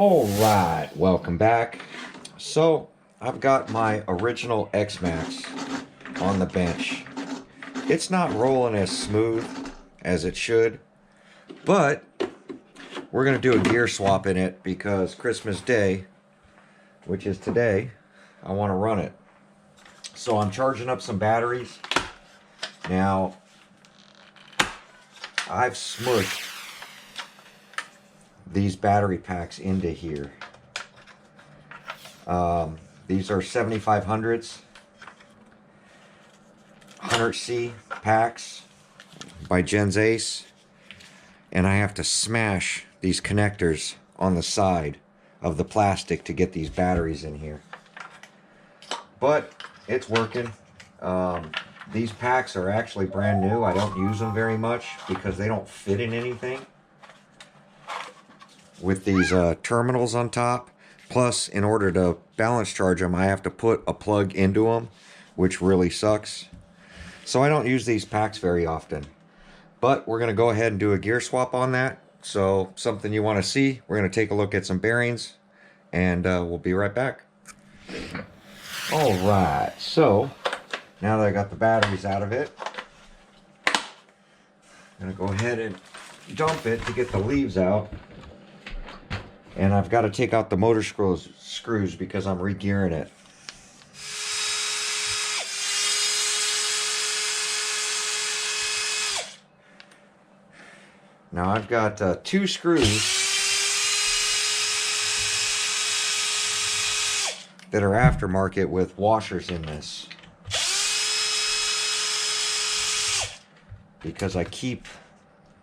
All right, welcome back. So I've got my original XMAXX on the bench. It's not rolling as smooth as it should, but we're going to do a gear swap in it because Christmas Day, which is today, I want to run it. So I'm charging up some batteries. Now, I've smushed these battery packs into here. These are 7500s, 100C packs by Gens Ace, and I have to smash these connectors on the side of the plastic to get these batteries in here. But it's working. These packs are actually brand new. I don't use them very much because they don't fit in anything with these terminals on top. Plus, in order to balance charge them, I have to put a plug into them, which really sucks. So I don't use these packs very often. But we're going to go ahead and do a gear swap on that. So something you want to see, we're going to take a look at some bearings, and we'll be right back. All right, so now that I got the batteries out of it, I'm going to go ahead and dump it to get the leaves out. And I've got to take out the motor screws because I'm re-gearing it. Now I've got 2 screws that are aftermarket with washers in this, because I keep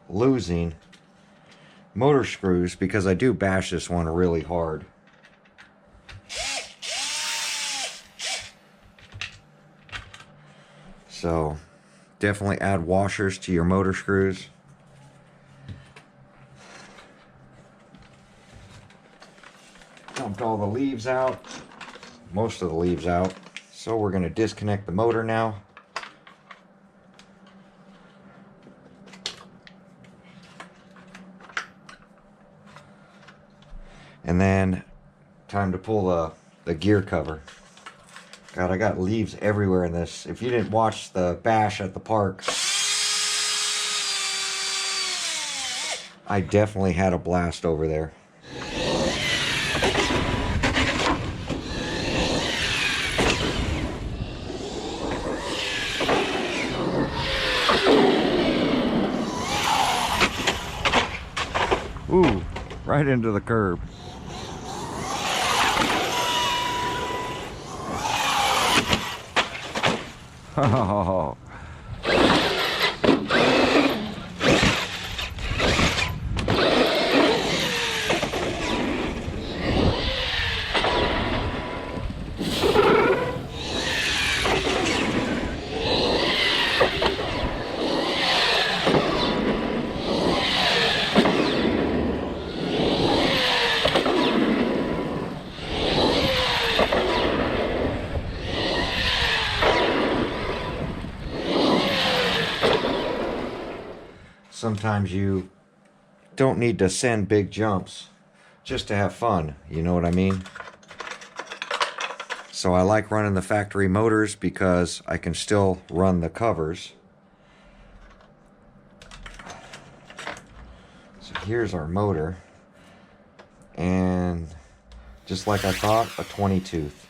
losing motor screws because I do bash this one really hard. So definitely add washers to your motor screws. Dumped all the leaves out, most of the leaves out. So we're going to disconnect the motor now. And then, time to pull the gear cover. God, I got leaves everywhere in this. If you didn't watch the bash at the park, I definitely had a blast over there. Ooh, right into the curb. Oh. Sometimes you don't need to send big jumps just to have fun, you know what I mean? So I like running the factory motors because I can still run the covers. So here's our motor, and just like I thought, a 20 tooth.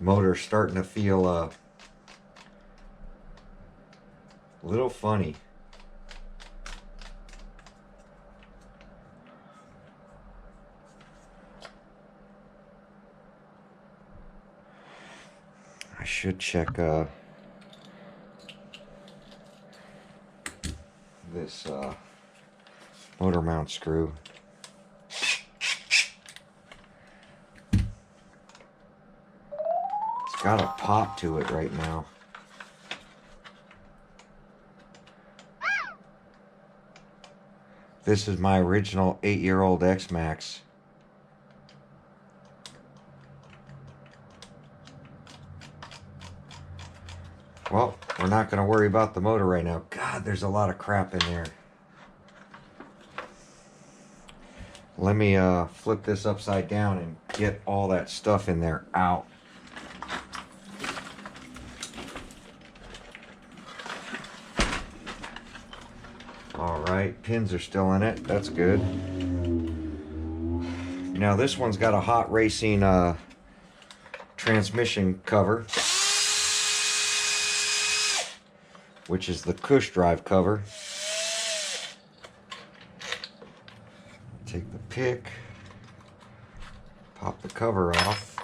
Motor's starting to feel a little funny. I should check this motor mount screw. Got a pop to it right now. This is my original 8-year-old XMAXX. Well, we're not going to worry about the motor right now. God, there's a lot of crap in there. Let me flip this upside down and get all that stuff in there out. All right, pins are still in it. That's good. Now this one's got a hot racing transmission cover, which is the Cush drive cover. Take the pick, pop the cover off.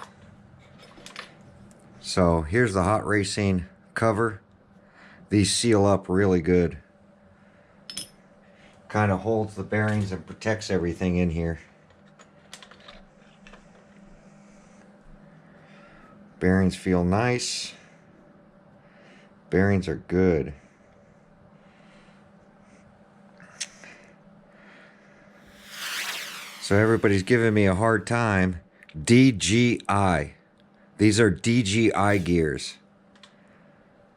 So here's the hot racing cover. These seal up really good. Kind of holds the bearings and protects everything in here. Bearings feel nice. Bearings are good. So everybody's giving me a hard time. DGI. These are DGI gears.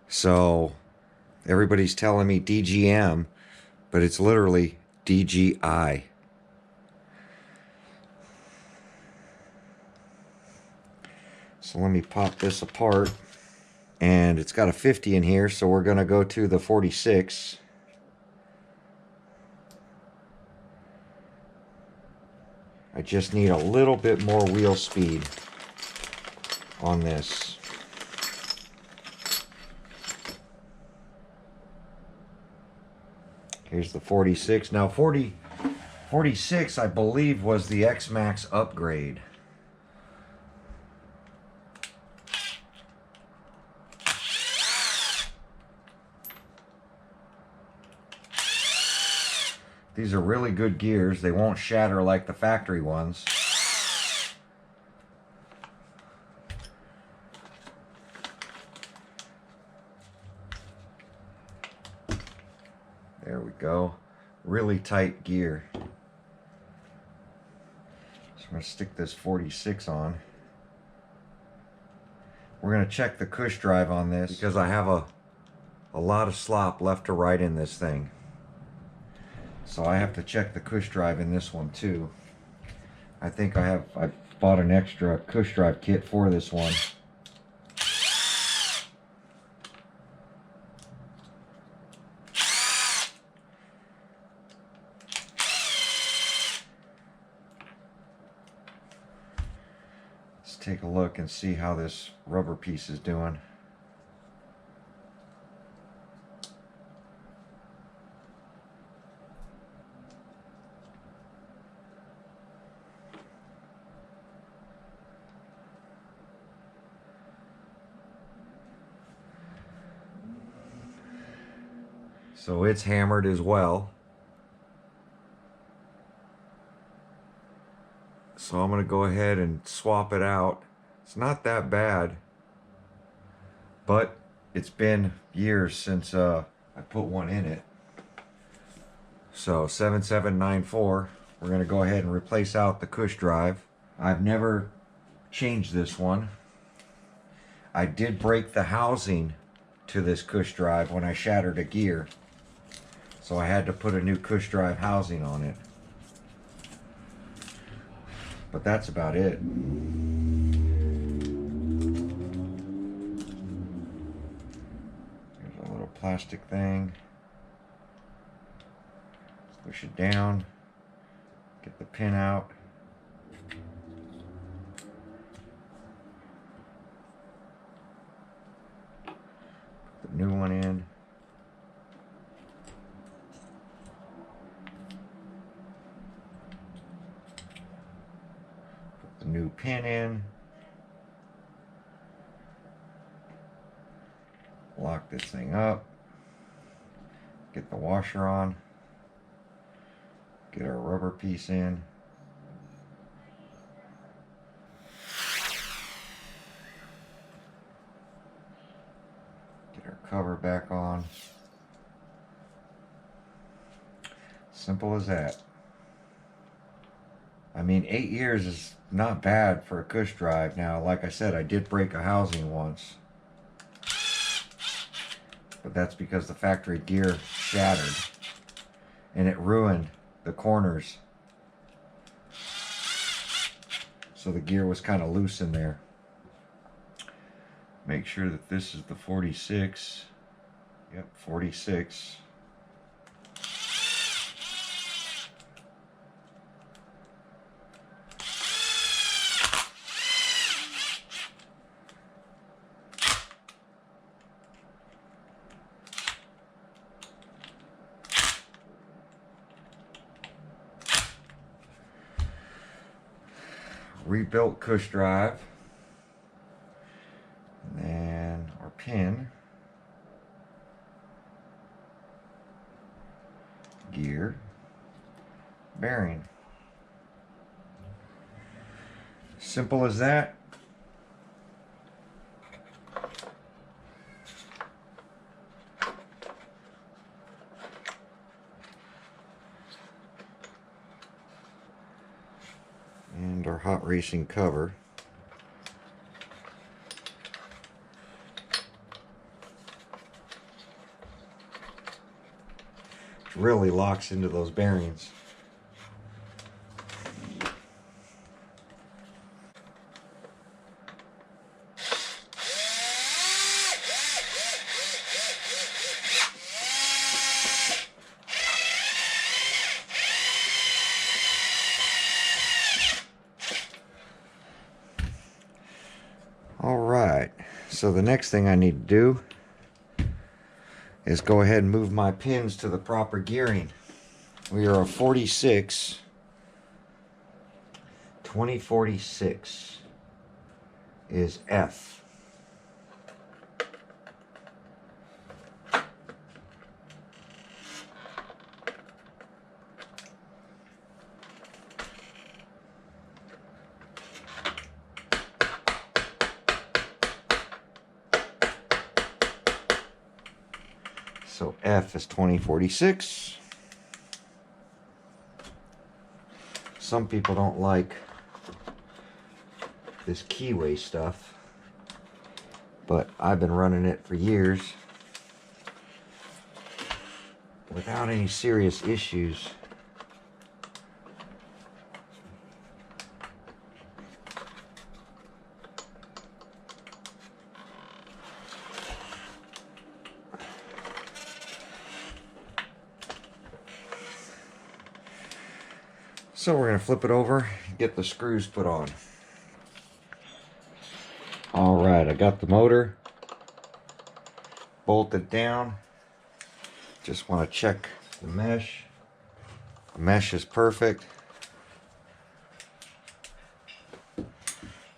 So everybody's telling me DGM, but it's literally DGI. So let me pop this apart. And it's got a 50 in here, so we're going to go to the 46. I just need a little bit more wheel speed on this. Here's the 46. Now 46 I believe was the XMAXX upgrade. These are really good gears. They won't shatter like the factory ones. There we go. Really tight gear. So I'm going to stick this 46 on. We're going to check the Cush drive on this because I have a lot of slop left to right in this thing. So I have to check the Cush drive in this one too. I think I bought an extra Cush drive kit for this one. Let's take a look and see how this rubber piece is doing. So it's hammered as well. So I'm going to go ahead and swap it out. It's not that bad, but it's been years since I put one in it. So 7794, we're going to go ahead and replace out the Cush drive. I've never changed this one. I did break the housing to this Cush drive when I shattered a gear. So I had to put a new Cush drive housing on it. But that's about it. Here's a little plastic thing. Push it down. Get the pin out. Put the new one in. New pin in. Lock this thing up. Get the washer on. Get our rubber piece in. Get our cover back on. Simple as that. I mean, 8 years is not bad for a Cush drive. Now, like I said, I did break a housing once. But that's because the factory gear shattered. And it ruined the corners. So the gear was kind of loose in there. Make sure that this is the 46. Yep, 46. Rebuilt Cush drive. And then our pin. Gear. Bearing. Simple as that. And our hot racing cover. Which really locks into those bearings. Alright, so the next thing I need to do is go ahead and move my pins to the proper gearing. We are a 46, 2046 is F. So F is 2046. Some people don't like this keyway stuff, but I've been running it for years without any serious issues. So we're going to flip it over and get the screws put on. Alright, I got the motor bolted down. Just want to check the mesh. The mesh is perfect.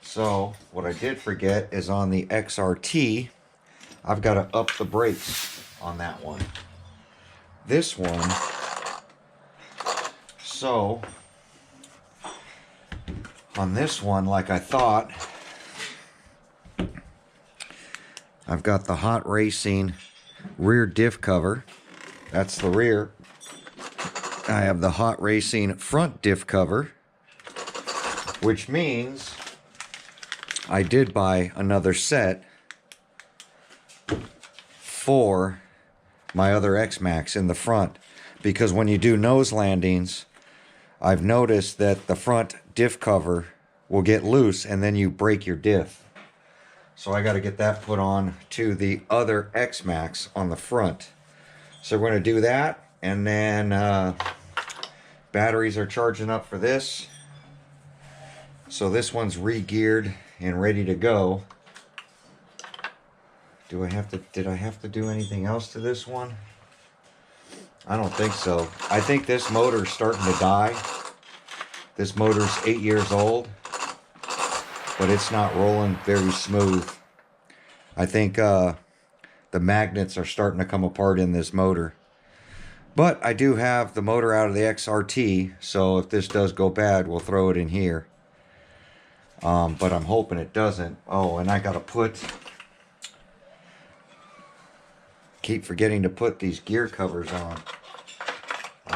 So what I did forget is on the XRT, I've got to up the brakes on that one. This one, so on this one, like I thought, I've got the hot racing rear diff cover. That's the rear. I have the hot racing front diff cover, which means I did buy another set for my other XMAXX in the front, because when you do nose landings, I've noticed that the front diff cover will get loose and then you break your diff. So I got to get that put on to the other XMAXX on the front. So we're going to do that, and then batteries are charging up for this. So this one's re-geared and ready to go. Did I have to do anything else to this one? I don't think so. I think this motor's starting to die. This motor's 8 years old, but it's not rolling very smooth. I think the magnets are starting to come apart in this motor. But I do have the motor out of the XRT, so if this does go bad, we'll throw it in here. But I'm hoping it doesn't. Oh, and I gotta keep forgetting to put these gear covers on.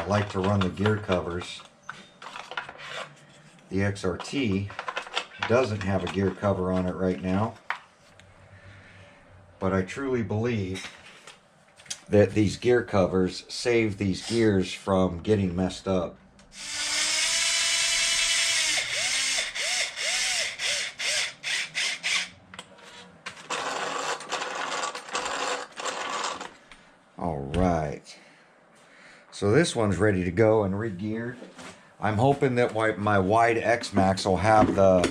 that like to run the gear covers. The XRT doesn't have a gear cover on it right now, but I truly believe that these gear covers save these gears from getting messed up. Alright, so this one's ready to go and re-geared. I'm hoping that my WIDE-XMAXX will have the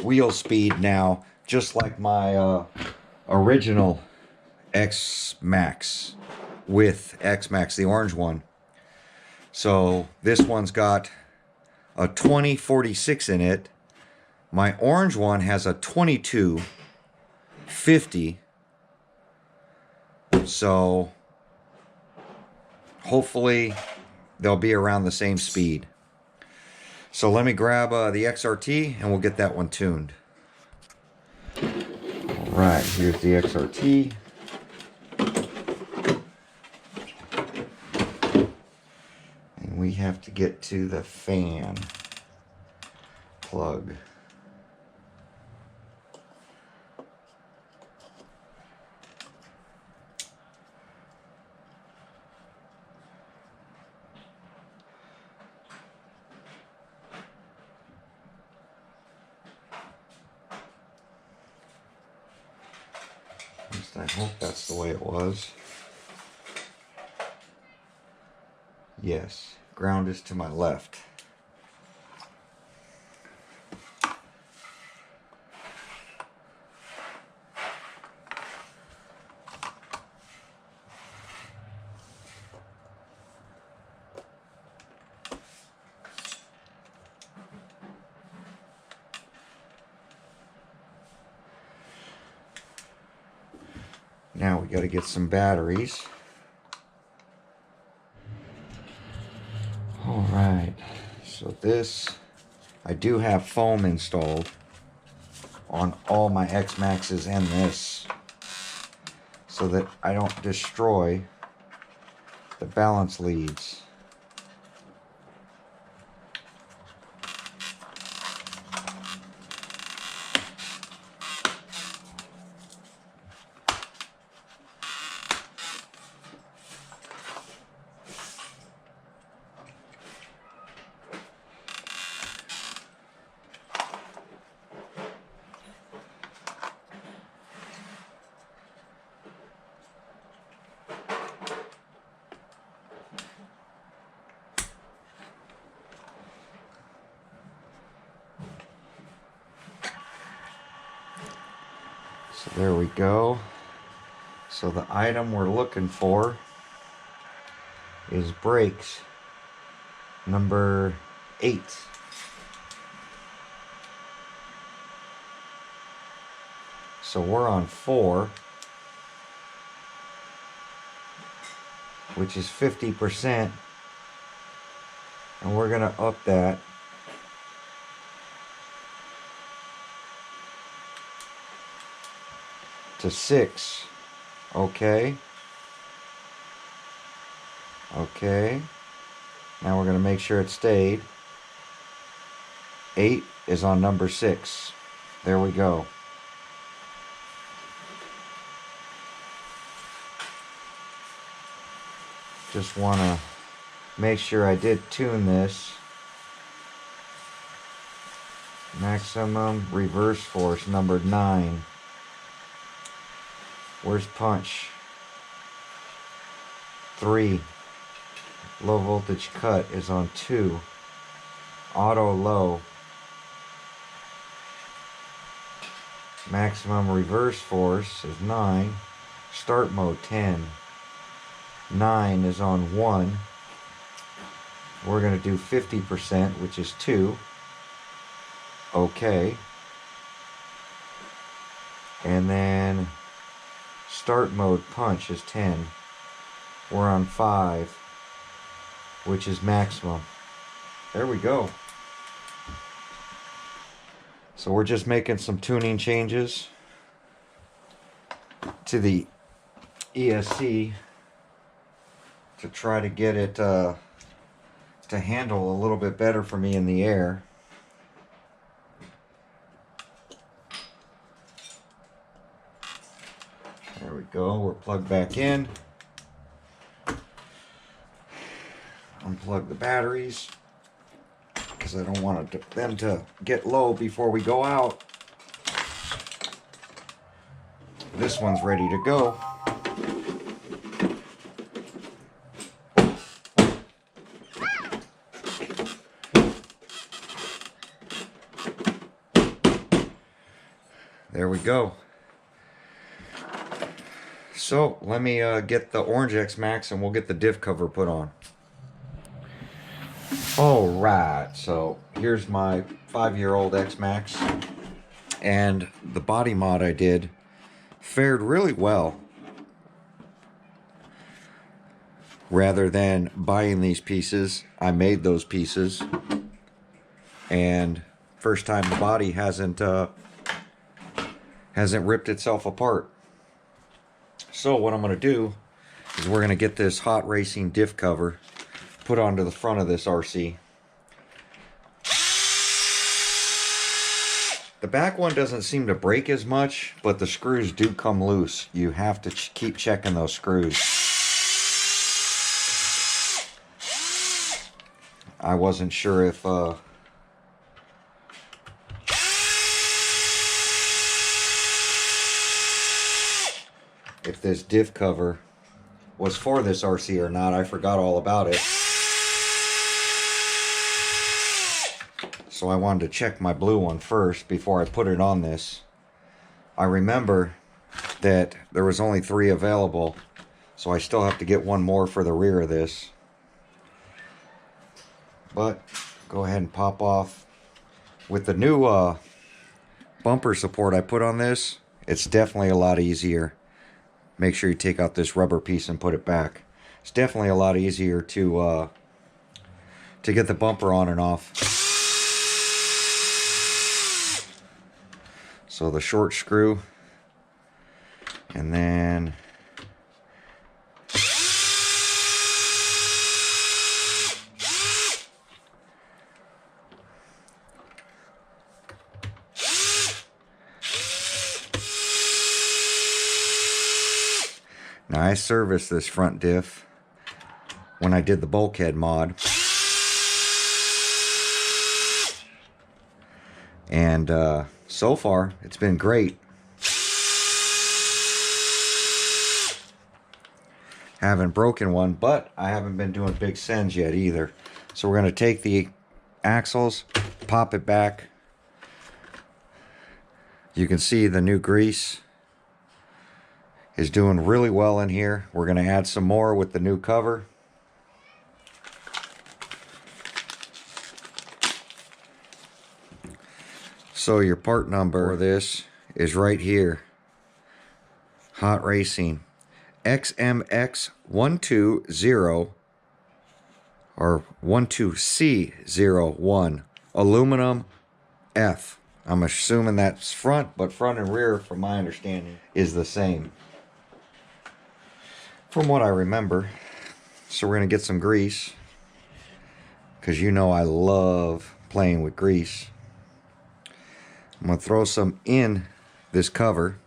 wheel speed now, just like my original XMAXX with XMAXX, the orange one. So this one's got a 2046 in it. My orange one has a 2250. So hopefully they'll be around the same speed. So let me grab the XRT and we'll get that one tuned. Alright, here's the XRT. And we have to get to the fan plug. I hope that's the way it was. Yes, ground is to my left. Now we got to get some batteries. Alright, so this, I do have foam installed on all my XMAXXs and this, so that I don't destroy the balance leads. So there we go. So the item we're looking for is brakes number 8. So we're on 4, which is 50%, and we're gonna up that to 6. Okay. Okay. Now we're going to make sure it stayed. 8 is on number 6. There we go. Just want to make sure I did tune this. Maximum reverse force number 9. Where's punch? 3. Low voltage cut is on 2. Auto low. Maximum reverse force is 9. Start mode 10. 9 is on 1. We're going to do 50%, which is 2. Okay. And then start mode punch is 10. We're on 5, which is maximum. There we go. So we're just making some tuning changes to the ESC to try to get it to handle a little bit better for me in the air. There we go, we're plugged back in. Unplug the batteries because I don't want them to get low before we go out. This one's ready to go. There we go. So let me get the orange XMAXX and we'll get the diff cover put on. Alright, so here's my 5-year-old XMAXX, and the body mod I did fared really well. Rather than buying these pieces, I made those pieces, and first time the body hasn't ripped itself apart. So what I'm going to do is we're going to get this hot racing diff cover put onto the front of this RC. The back one doesn't seem to break as much, but the screws do come loose. You have to keep checking those screws. I wasn't sure if this diff cover was for this RC or not. I forgot all about it. So I wanted to check my blue one first before I put it on this. I remember that there was only 3 available, so I still have to get one more for the rear of this. But go ahead and pop off. With the new bumper support I put on this, it's definitely a lot easier. Make sure you take out this rubber piece and put it back. It's definitely a lot easier to get the bumper on and off. So the short screw, and then now I serviced this front diff when I did the bulkhead mod, and so far it's been great. Haven't broken one, but I haven't been doing big sends yet either. So we're going to take the axles, pop it back. You can see the new grease is doing really well in here. We're going to add some more with the new cover. So your part number for this is right here. Hot Racing XMX 120 or 12C01 aluminum F. I'm assuming that's front, but front and rear, from my understanding, is the same, from what I remember. So we're going to get some grease, because you know I love playing with grease. I'm going to throw some in this cover.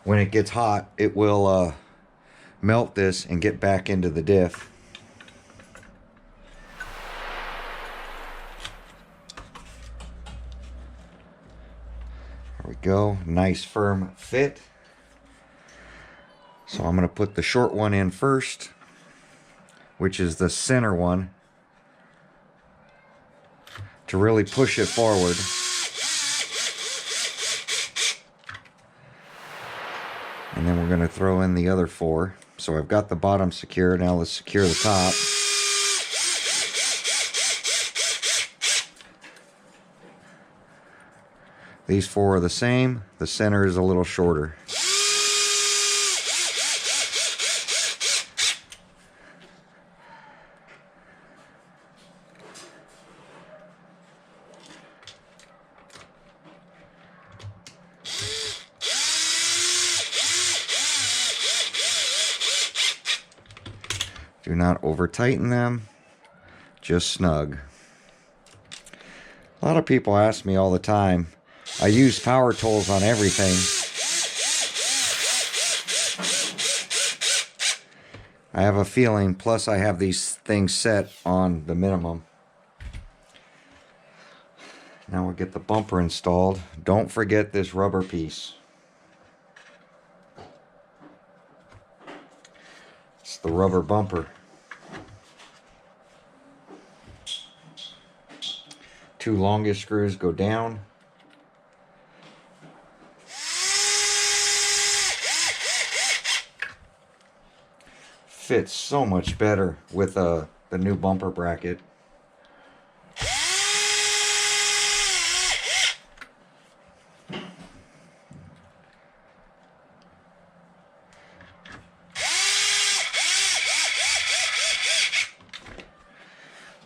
When it gets hot, it will melt this and get back into the diff. There we go. Nice firm fit. So I'm going to put the short one in first, which is the center one, to really push it forward. And then we're going to throw in the other 4. So I've got the bottom secure. Now let's secure the top. These 4 are the same. The center is a little shorter. Do not over tighten them, just snug. A lot of people ask me all the time, I use power tools on everything. I have a feeling, plus I have these things set on the minimum. Now we'll get the bumper installed. Don't forget this rubber piece. It's the rubber bumper. 2 longest screws go down. Fits so much better with the new bumper bracket.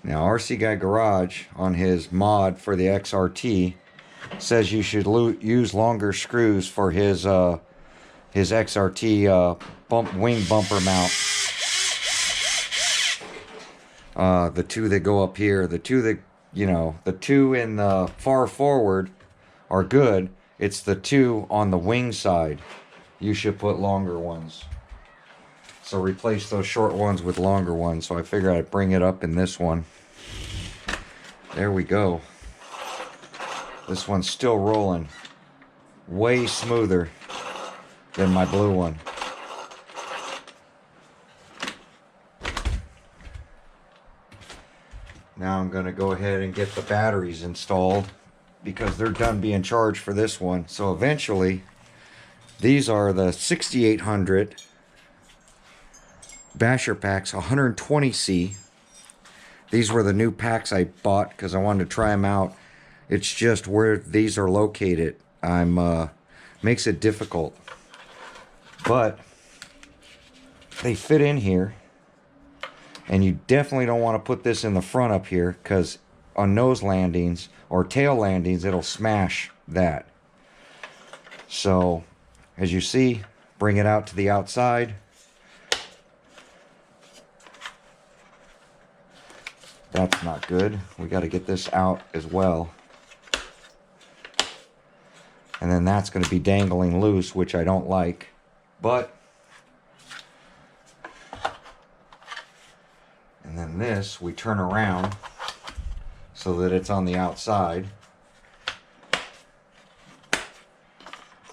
Now RC Guy Garage on his mod for the XRT says you should use longer screws for his XRT wing bumper mount. The 2 that go up here, the 2 that, the 2 in the far forward are good. It's the 2 on the wing side. You should put longer ones. So replace those short ones with longer ones. So I figured I'd bring it up in this one. There we go. This one's still rolling. Way smoother than my blue one. Now I'm going to go ahead and get the batteries installed because they're done being charged for this one. So eventually, these are the 6800 Basher packs, 120C. These were the new packs I bought because I wanted to try them out. It's just where these are located. Makes it difficult. But they fit in here. And you definitely don't want to put this in the front up here because on nose landings or tail landings, it'll smash that. So, as you see, bring it out to the outside. That's not good. We got to get this out as well. And then that's going to be dangling loose, which I don't like. But, and then this, we turn around so that it's on the outside.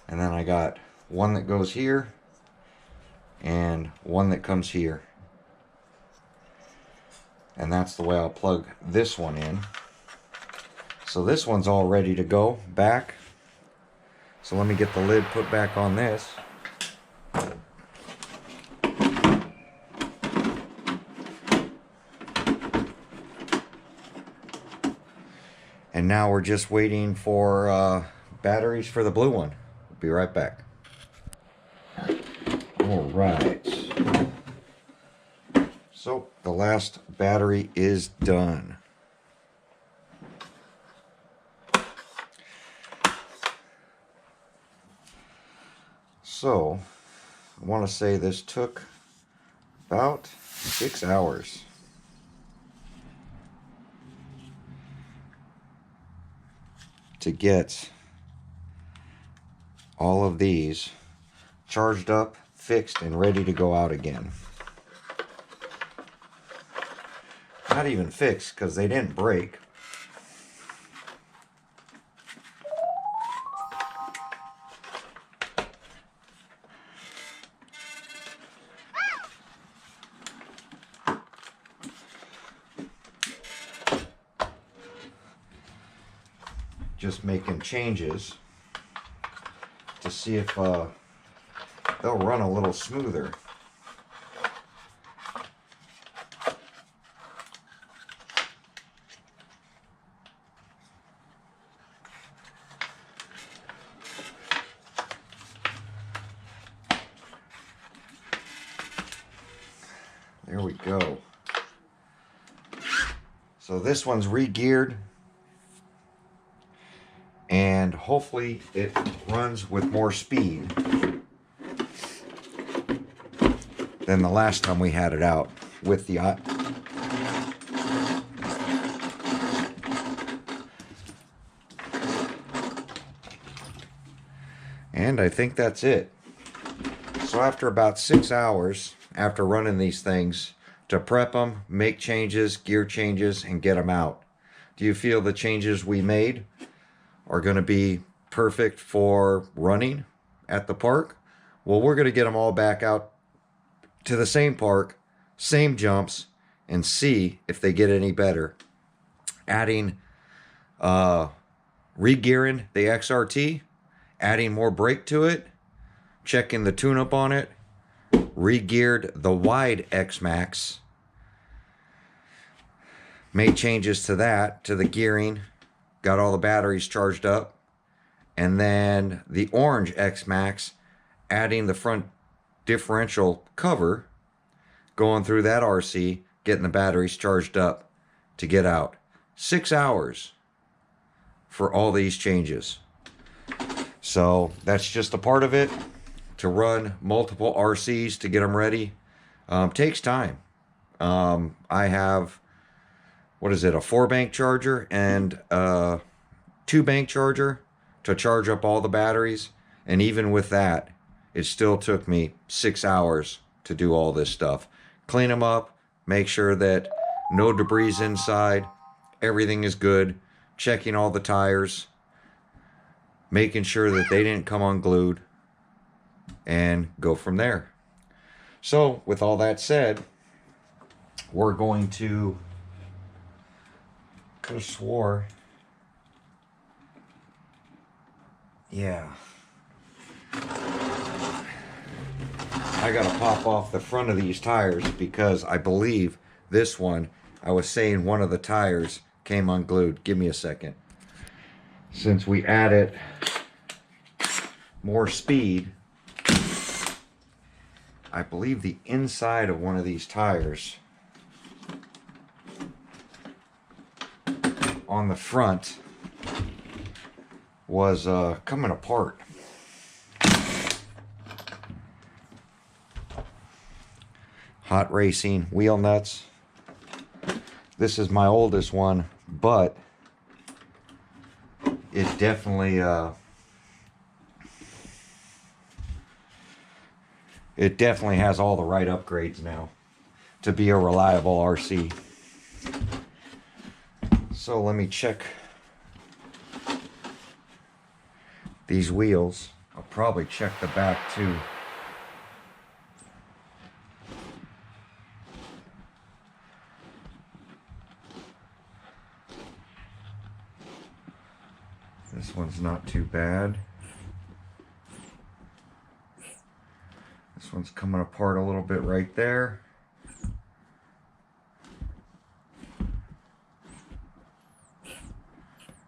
And then I got one that goes here and one that comes here. And that's the way I'll plug this one in. So this one's all ready to go back. So let me get the lid put back on this. And now we're just waiting for batteries for the blue one. We'll be right back. All right. So the last battery is done. So I want to say this took about 6 hours. To get all of these charged up, fixed, and ready to go out again. Not even fixed because they didn't break. Just making changes to see if they'll run a little smoother. There we go. So this one's re-geared. And hopefully it runs with more speed than the last time we had it out. with the and I think that's it. So after about 6 hours, after running these things, to prep them, make changes, gear changes, and get them out. Do you feel the changes we made are going to be perfect for running at the park? Well, we're going to get them all back out to the same park, same jumps, and see if they get any better. Adding, re-gearing the XRT, adding more brake to it, checking the tune-up on it, re-geared the WIDE-XMAXX, made changes to that, to the gearing, got all the batteries charged up, and then the orange XMAXX, adding the front differential cover, going through that RC, getting the batteries charged up to get out. 6 hours for all these changes. So that's just a part of it. To run multiple RCs to get them ready takes time. I have, what is it, a 4-bank charger and a 2-bank charger to charge up all the batteries. And even with that, it still took me 6 hours to do all this stuff. Clean them up, make sure that no debris inside, everything is good, checking all the tires, making sure that they didn't come unglued, and go from there. So with all that said, we're going to, could have swore, yeah, I gotta pop off the front of these tires because I believe this one, I was saying one of the tires came unglued. Give me a second. Since we added more speed, I believe the inside of one of these tires on the front was coming apart. Hot racing wheel nuts. This is my oldest one, but it definitely has all the right upgrades now to be a reliable RC. So let me check these wheels. I'll probably check the back too. This one's not too bad. This one's coming apart a little bit right there.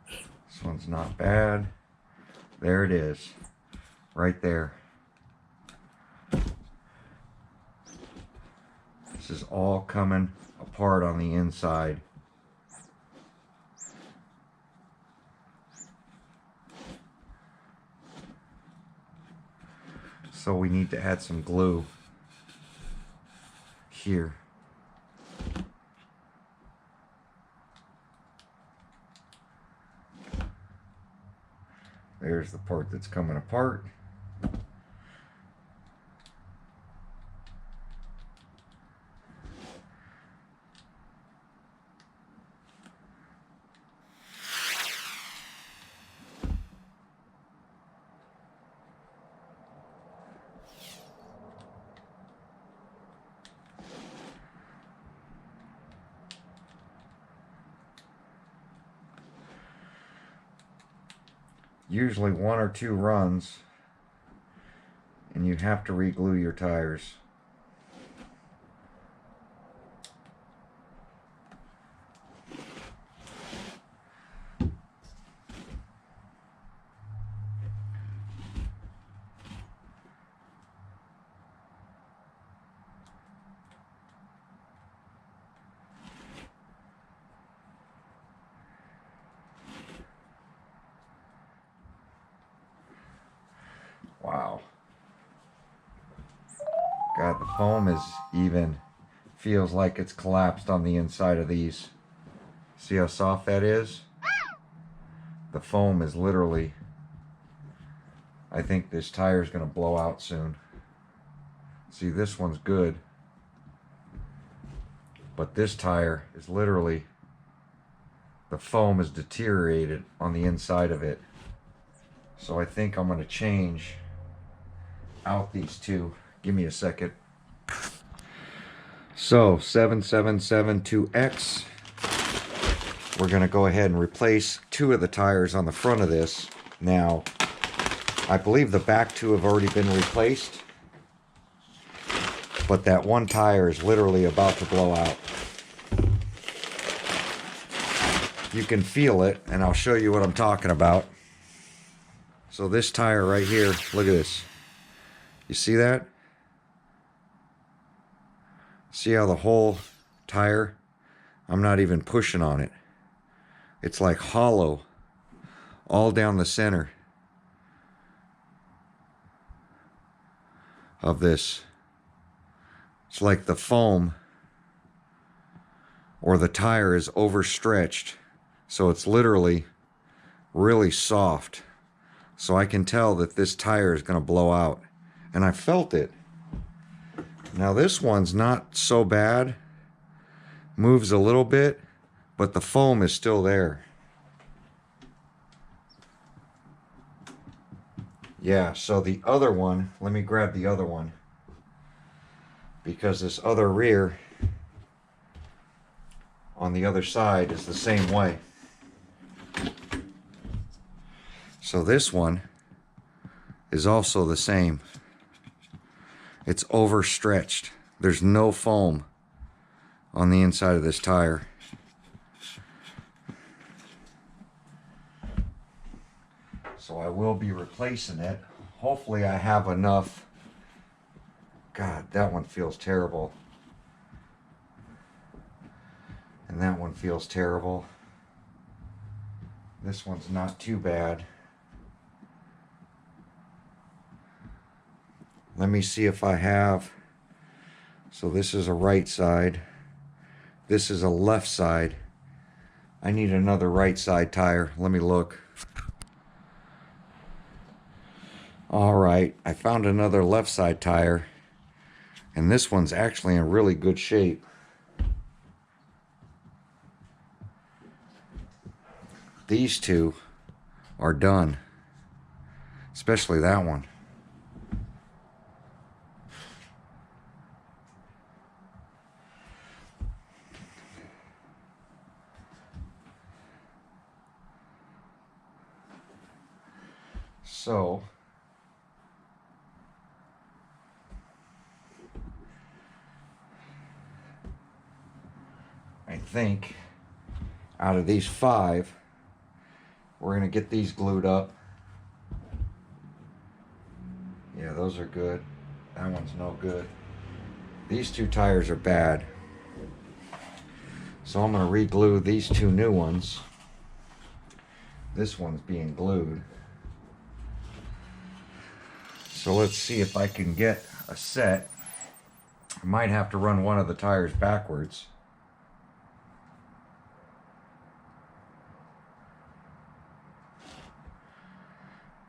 This one's not bad. There it is, right there. This is all coming apart on the inside. So we need to add some glue here. There's the part that's coming apart. Usually 1 or 2 runs and you have to re-glue your tires. Wow. God, the foam is even feels like it's collapsed on the inside of these. See how soft that is? The foam is literally, I think this tire is going to blow out soon. See, this one's good, but this tire is literally, the foam is deteriorated on the inside of it. So I think I'm going to change out these two. Give me a second. So 7772X, we're going to go ahead and replace two of the tires on the front of this. Now, I believe the back two have already been replaced, but that one tire is literally about to blow out. You can feel it, and I'll show you what I'm talking about. So this tire right here, look at this. You see that? See how the whole tire, I'm not even pushing on it. It's like hollow all down the center of this. It's like the foam or the tire is overstretched. So it's literally really soft. So I can tell that this tire is going to blow out. And I felt it. Now this one's not so bad. Moves a little bit, but the foam is still there. Yeah, so the other one, let me grab the other one, because this other rear on the other side is the same way. So this one is also the same. It's overstretched. There's no foam on the inside of this tire. So I will be replacing it. Hopefully I have enough. God, that one feels terrible. And that one feels terrible. This one's not too bad. Let me see if I have. So this is a right side. This is a left side. I need another right side tire. Let me look. All right, I found another left side tire. And this one's actually in really good shape. These two are done. Especially that one. So, I think out of these 5, we're going to get these glued up. Yeah, those are good. That one's no good. These 2 tires are bad. So I'm going to re-glue these 2 new ones. This one's being glued. So let's see if I can get a set. I might have to run one of the tires backwards.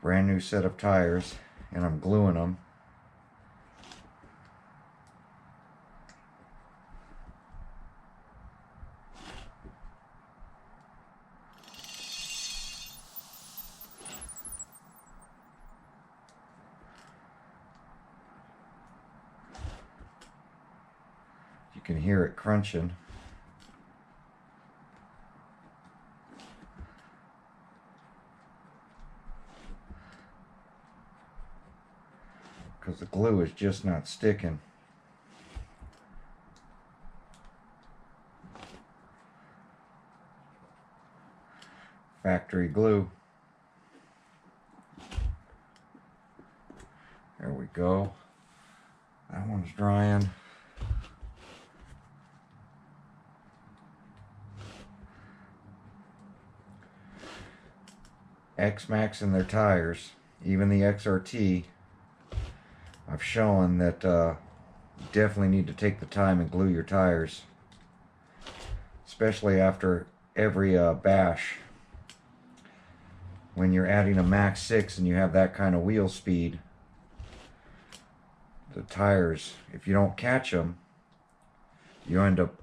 Brand new set of tires, and I'm gluing them. You can hear it crunching. Because the glue is just not sticking. Factory glue. There we go. That one's drying. XMAXX in their tires, even the XRT, I've shown that definitely need to take the time and glue your tires, especially after every bash. When you're adding a Max 6 and you have that kind of wheel speed, the tires, if you don't catch them, you end up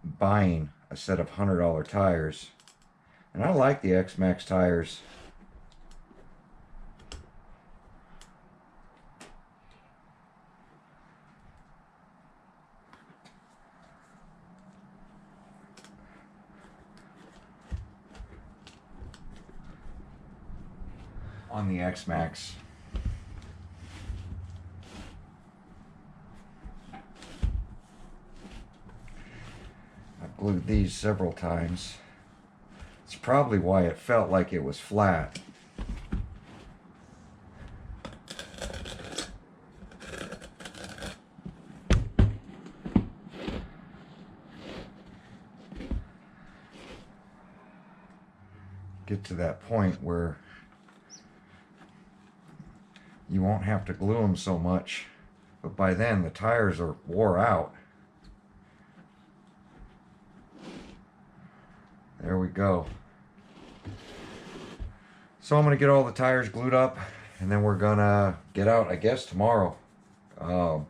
buying a set of $100 tires. And I like the XMAXX tires. On the XMAXX. I've glued these several times. It's probably why it felt like it was flat. Get to that point where you won't have to glue them so much, but by then the tires are wore out. There we go. So I'm gonna get all the tires glued up, and then we're gonna get out, I guess, tomorrow.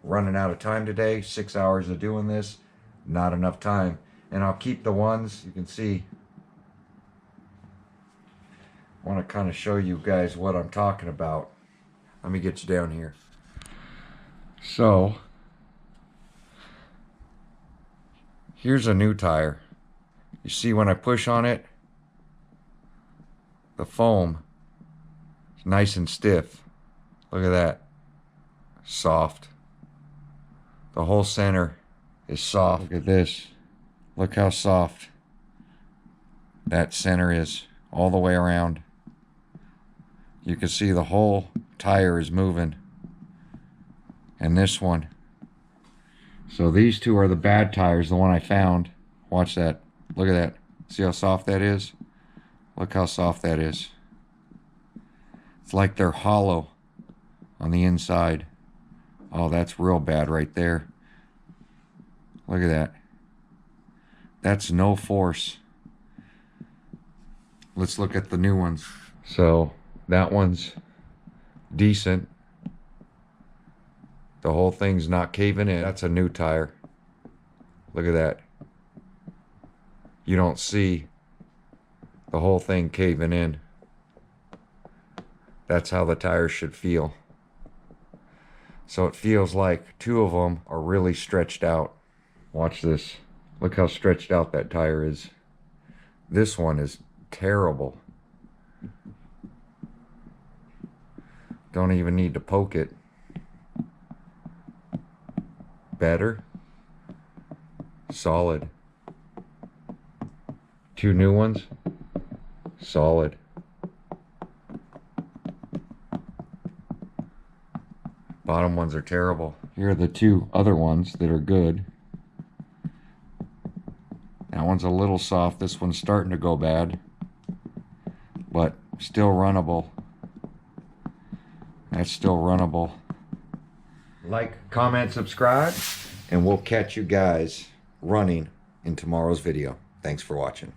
Running out of time today, 6 hours of doing this, not enough time. And I'll keep the ones, you can see, I want to kind of show you guys what I'm talking about. Let me get you down here. So, here's a new tire. You see when I push on it, the foam is nice and stiff. Look at that. Soft. The whole center is soft. Look at this. Look how soft that center is all the way around. You can see the whole tire is moving. And this one. So these two are the bad tires, the one I found. Watch that. Look at that. See how soft that is? Look how soft that is. It's like they're hollow on the inside. Oh, that's real bad right there. Look at that. That's no force. Let's look at the new ones. So that one's decent. The whole thing's not caving in. That's a new tire. Look at that. You don't see the whole thing caving in. That's how the tires should feel. So it feels like two of them are really stretched out. Watch this. Look how stretched out that tire is. This one is terrible. Don't even need to poke it. Better. Solid. Two new ones. Solid. Bottom ones are terrible. Here are the two other ones that are good. That one's a little soft. This one's starting to go bad, but still runnable. That's still runnable. Like, comment, subscribe, and we'll catch you guys running in tomorrow's video. Thanks for watching.